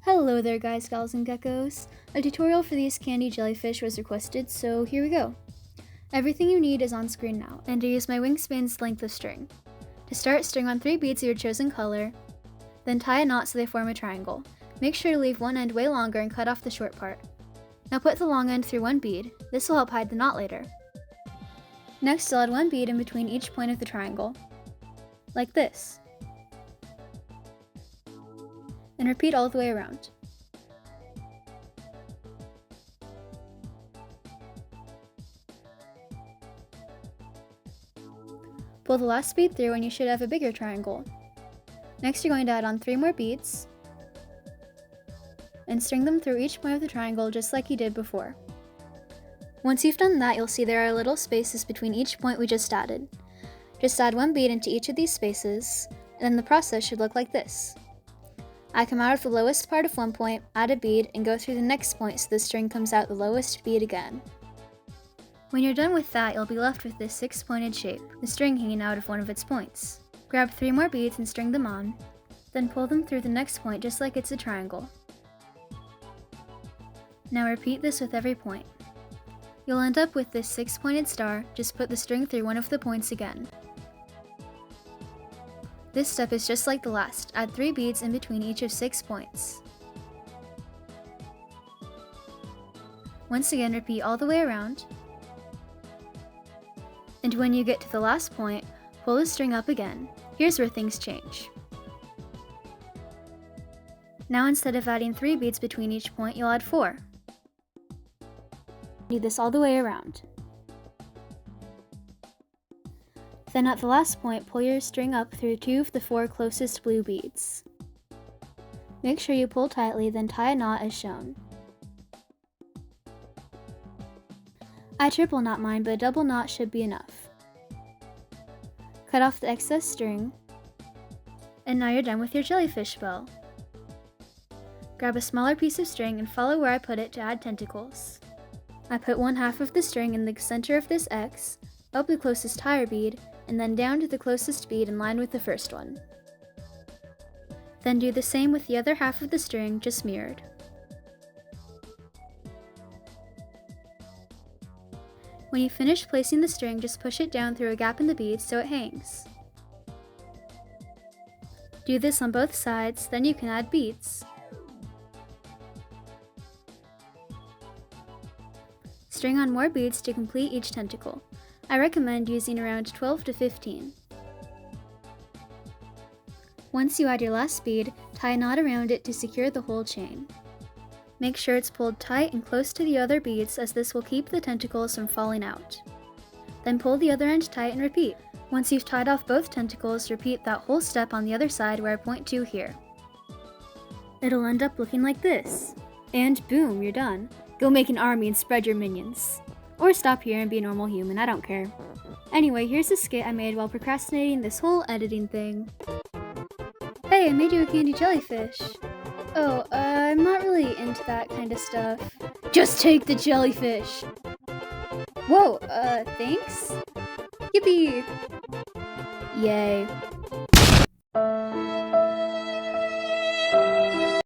Hello there guys, gals, and geckos. A tutorial for these Kandi jellyfish was requested, so here we go. Everything you need is on screen now, and to use my wingspan's length of string. To start, string on 3 beads of your chosen color, then tie a knot so they form a triangle. Make sure to leave one end way longer and cut off the short part. Now put the long end through one bead. This will help hide the knot later. Next, I'll add one bead in between each point of the triangle, like this. And repeat all the way around. Pull the last bead through and you should have a bigger triangle. Next, you're going to add on 3 more beads and string them through each point of the triangle just like you did before. Once you've done that, you'll see there are little spaces between each point we just added. Just add 1 bead into each of these spaces, and then the process should look like this. I come out of the lowest part of one point, add a bead, and go through the next point so the string comes out the lowest bead again. When you're done with that, you'll be left with this 6-pointed shape, the string hanging out of one of its points. Grab 3 more beads and string them on, then pull them through the next point just like it's a triangle. Now repeat this with every point. You'll end up with this 6-pointed star, just put the string through one of the points again. This step is just like the last, add 3 beads in between each of 6 points. Once again, repeat all the way around. And when you get to the last point, pull the string up again. Here's where things change. Now instead of adding 3 beads between each point, you'll add 4. Do this all the way around. Then at the last point, pull your string up through 2 of the 4 closest blue beads. Make sure you pull tightly, then tie a knot as shown. I triple knot mine, but a double knot should be enough. Cut off the excess string, and now you're done with your jellyfish bell. Grab a smaller piece of string and follow where I put it to add tentacles. I put 1/2 of the string in the center of this X, up the closest higher bead, and then down to the closest bead in line with the first one. Then do the same with the other half of the string, just mirrored. When you finish placing the string, just push it down through a gap in the bead so it hangs. Do this on both sides, then you can add beads. String on more beads to complete each tentacle. I recommend using around 12 to 15. Once you add your last bead, tie a knot around it to secure the whole chain. Make sure it's pulled tight and close to the other beads, as this will keep the tentacles from falling out. Then pull the other end tight and repeat. Once you've tied off both tentacles, repeat that whole step on the other side where I point to here. It'll end up looking like this. And boom, you're done. Go make an army and spread your minions. Or stop here and be a normal human, I don't care. Anyway, here's a skit I made while procrastinating this whole editing thing. Hey, I made you a Kandi jellyfish. Oh, I'm not really into that kind of stuff. Just take the jellyfish! Whoa, thanks? Yippee! Yay.